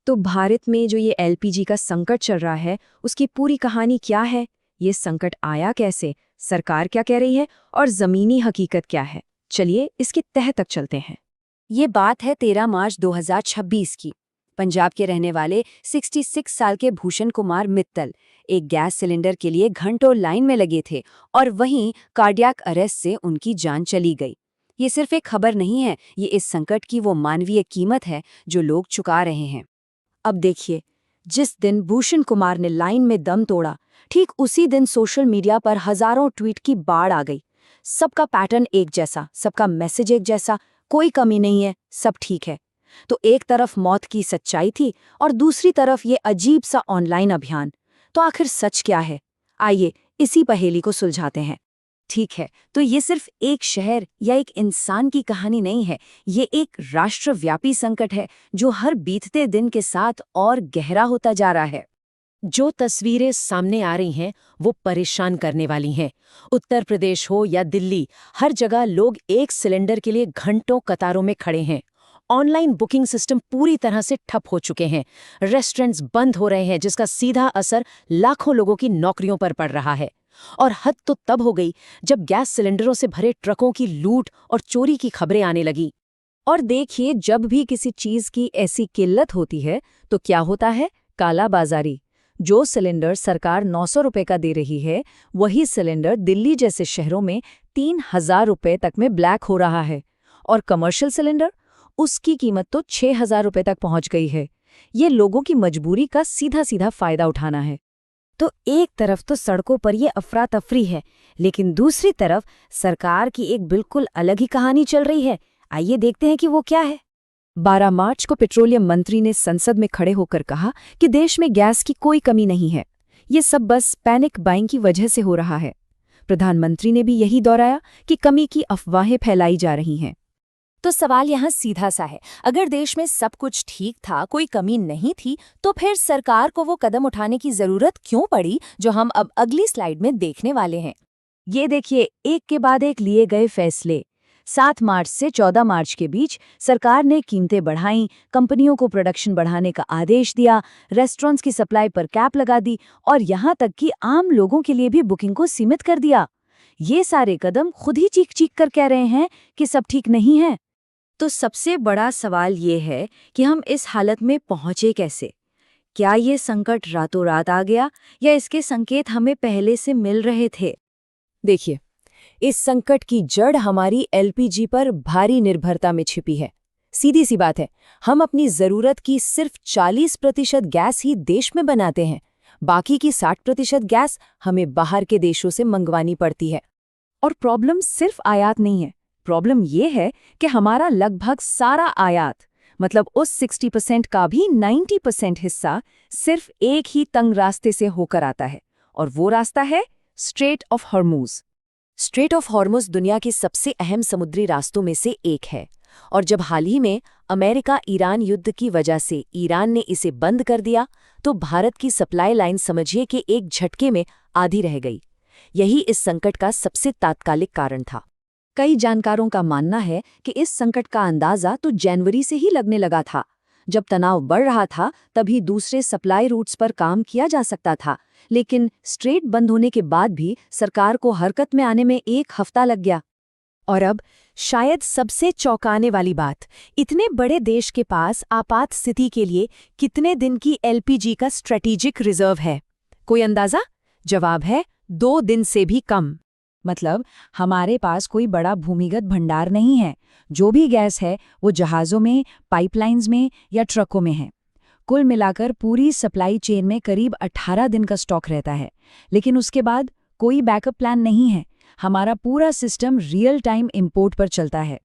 तो भारत में जो ये एलपीजी का संकट चल रहा है, उसकी पूरी कहानी क्या है? ये संकट आया कैसे? सरकार क्या कह रही है और ज़मीनी हकीकत क्या है? चलिए इसके तह तक चलते हैं। ये बात है 13 मार्च 2026 की। पंजाब के रहने वाले 66 साल के भूषण कुमार मित्तल एक गैस सिलेंडर के लिए घंटों लाइन में लगे थे और वहीं कार्डियक अरेस्ट से उनकी जान चली गई। ये सिर्फ एक खबर नहीं है, ये इस संकट की वो मानवीय कीमत है जो लोग चुका रहे हैं। अब देखिए, जिस दिन भूषण कुमार ने लाइन में दम तोड़ा, ठीक उसी दिन सोशल मीडिया पर हजारों ट्वीट की बाढ़ आ गई। सबका पैटर्न एक जैसा, सबका मैसेज एक जैसा, कोई कमी नहीं है, सब ठीक है। तो एक तरफ मौत की सच्चाई थी और दूसरी तरफ ये अजीब सा ऑनलाइन अभियान। तो आखिर सच क्या है? आइए इसी पहेली को सुलझाते हैं। ठीक है, तो ये सिर्फ एक शहर या एक इंसान की कहानी नहीं है, ये एक राष्ट्रव्यापी संकट है जो हर बीतते दिन के साथ और गहरा होता जा रहा है। जो तस्वीरें सामने आ रही हैं वो परेशान करने वाली हैं। उत्तर प्रदेश हो या दिल्ली, हर जगह लोग एक सिलेंडर के लिए घंटों कतारों में खड़े हैं। ऑनलाइन बुकिंग सिस्टम पूरी तरह से ठप हो चुके हैं। रेस्टोरेंट्स बंद हो रहे हैं, जिसका सीधा असर लाखों लोगों की नौकरियों पर पड़ रहा है। और हद तो तब हो गई जब गैस सिलेंडरों से भरे ट्रकों की लूट और चोरी की खबरें आने लगी। और देखिए, जब भी किसी चीज की ऐसी किल्लत होती है तो क्या होता है? कालाबाजारी। जो सिलेंडर सरकार 900 रुपए का दे रही है, वही सिलेंडर दिल्ली जैसे शहरों में 3000 रुपए तक में ब्लैक हो रहा है। और कमर्शियल सिलेंडर, उसकी कीमत तो 6000 रुपए तक पहुंच गई है। ये लोगों की मजबूरी का सीधा सीधा फायदा उठाना है। तो एक तरफ तो सड़कों पर ये अफरा तफरी है, लेकिन दूसरी तरफ सरकार की एक बिल्कुल अलग ही कहानी चल रही है। आइए देखते हैं कि वो क्या है। 12 मार्च को पेट्रोलियम मंत्री ने संसद में खड़े होकर कहा कि देश में गैस की कोई कमी नहीं है, ये सब बस पैनिक बाइंग की वजह से हो रहा है। प्रधानमंत्री ने भी यही दोहराया कि कमी की अफवाहें फैलाई जा रही हैं। तो सवाल यहाँ सीधा सा है, अगर देश में सब कुछ ठीक था, कोई कमी नहीं थी, तो फिर सरकार को वो कदम उठाने की जरूरत क्यों पड़ी जो हम अब अगली स्लाइड में देखने वाले हैं। ये देखिए, एक के बाद एक लिए गए फैसले। 7 मार्च से 14 मार्च के बीच सरकार ने कीमतें बढ़ाईं, कंपनियों को प्रोडक्शन बढ़ाने का आदेश दिया, रेस्टोरेंट्स की सप्लाई पर कैप लगा दी और यहाँ तक कि आम लोगों के लिए भी बुकिंग को सीमित कर दिया। ये सारे कदम खुद ही चीख चीख कर कह रहे हैं कि सब ठीक नहीं है। तो सबसे बड़ा सवाल ये है कि हम इस हालत में पहुंचे कैसे? क्या ये संकट रातों रात आ गया या इसके संकेत हमें पहले से मिल रहे थे? देखिए, इस संकट की जड़ हमारी एलपीजी पर भारी निर्भरता में छिपी है। सीधी सी बात है, हम अपनी जरूरत की सिर्फ 40% गैस ही देश में बनाते हैं। बाकी की 60% गैस हमें बाहर के देशों से मंगवानी पड़ती है। और प्रॉब्लम सिर्फ आयात नहीं है, प्रॉब्लम ये है कि हमारा लगभग सारा आयात, मतलब उस 60% का भी 90% हिस्सा सिर्फ एक ही तंग रास्ते से होकर आता है, और वो रास्ता है straight of Hormuz. Straight of Hormuz दुनिया के सबसे अहम समुद्री रास्तों में से एक है, और जब हाल ही में अमेरिका ईरान युद्ध की वजह से ईरान ने इसे बंद कर दिया, तो भारत की सप्लाई लाइन समझिए कि एक झटके में आधी रह गई। यही इस संकट का सबसे तात्कालिक कारण था। कई जानकारों का मानना है कि इस संकट का अंदाजा तो जनवरी से ही लगने लगा था। जब तनाव बढ़ रहा था, तभी दूसरे सप्लाई रूट्स पर काम किया जा सकता था, लेकिन स्ट्रेट बंद होने के बाद भी सरकार को हरकत में आने में 1 हफ्ता लग गया। और अब शायद सबसे चौंकाने वाली बात, इतने बड़े देश के पास आपात स्थिति के लिए कितने दिन की एलपीजी का स्ट्रेटेजिक रिजर्व है? कोई अंदाजा? जवाब है 2 दिन से भी कम। मतलब हमारे पास कोई बड़ा भूमिगत भंडार नहीं है। जो भी गैस है वो जहाज़ों में, पाइपलाइंस में या ट्रकों में है। कुल मिलाकर पूरी सप्लाई चेन में करीब 18 दिन का स्टॉक रहता है, लेकिन उसके बाद कोई बैकअप प्लान नहीं है। हमारा पूरा सिस्टम रियल टाइम इंपोर्ट पर चलता है।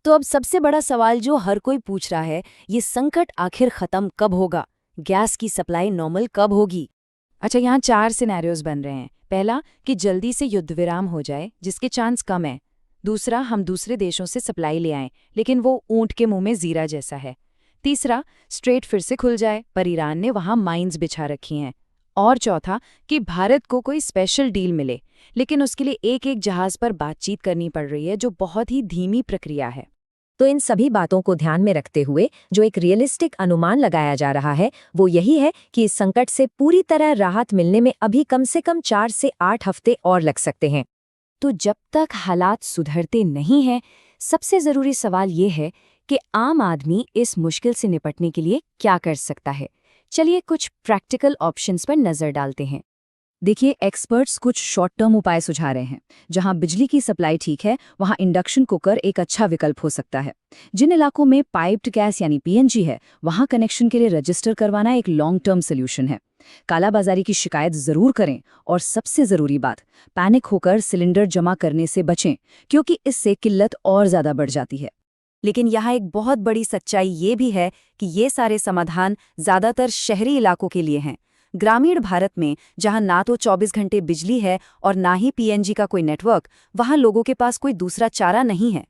तो अब सबसे बड़ा सवाल जो हर कोई पूछ रहा है, ये संकट आखिर खत्म कब होगा? गैस की सप्लाई नॉर्मल कब होगी? अच्छा, यहाँ 4 सिनेरियोज बन रहे हैं। पहला, कि जल्दी से युद्ध विराम हो जाए, जिसके चांस कम है। दूसरा, हम दूसरे देशों से सप्लाई ले आएं, लेकिन वो ऊंट के मुंह में जीरा जैसा है। तीसरा, स्ट्रेट फिर से खुल जाए, पर ईरान ने वहां माइंस बिछा रखी हैं। और चौथा, कि भारत को कोई स्पेशल डील मिले, लेकिन उसके लिए एक एक जहाज पर बातचीत करनी पड़ रही है, जो बहुत ही धीमी प्रक्रिया है। तो इन सभी बातों को ध्यान में रखते हुए जो एक रियलिस्टिक अनुमान लगाया जा रहा है वो यही है कि इस संकट से पूरी तरह राहत मिलने में अभी कम से कम 4 से 8 हफ्ते और लग सकते हैं। तो जब तक हालात सुधरते नहीं हैं, सबसे ज़रूरी सवाल ये है कि आम आदमी इस मुश्किल से निपटने के लिए क्या कर सकता है। चलिए कुछ प्रैक्टिकल ऑप्शंस पर नज़र डालते हैं। देखिए, एक्सपर्ट्स कुछ शॉर्ट टर्म उपाय सुझा रहे हैं। जहां बिजली की सप्लाई ठीक है वहां इंडक्शन कुकर एक अच्छा विकल्प हो सकता है। जिन इलाकों में पाइप्ड गैस यानी पीएनजी है वहां कनेक्शन के लिए रजिस्टर करवाना एक लॉन्ग टर्म सोल्यूशन है। कालाबाजारी की शिकायत जरूर करें और सबसे जरूरी बात, पैनिक होकर सिलेंडर जमा करने से बचें, क्योंकि इससे किल्लत और ज्यादा बढ़ जाती है। लेकिन यहाँ एक बहुत बड़ी सच्चाई ये भी है कि ये सारे समाधान ज़्यादातर शहरी इलाकों के लिए हैं। ग्रामीण भारत में जहाँ ना तो 24 घंटे बिजली है और ना ही पीएनजी का कोई नेटवर्क, वहाँ लोगों के पास कोई दूसरा चारा नहीं है।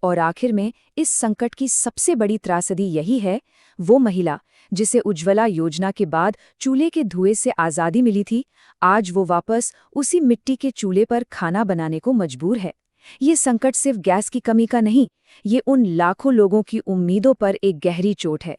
और आखिर में इस संकट की सबसे बड़ी त्रासदी यही है, वो महिला जिसे उज्ज्वला योजना के बाद चूल्हे के धुएं से आज़ादी मिली थी, आज वो वापस उसी मिट्टी के चूल्हे पर खाना बनाने को मजबूर है। ये संकट सिर्फ गैस की कमी का नहीं, ये उन लाखों लोगों की उम्मीदों पर एक गहरी चोट है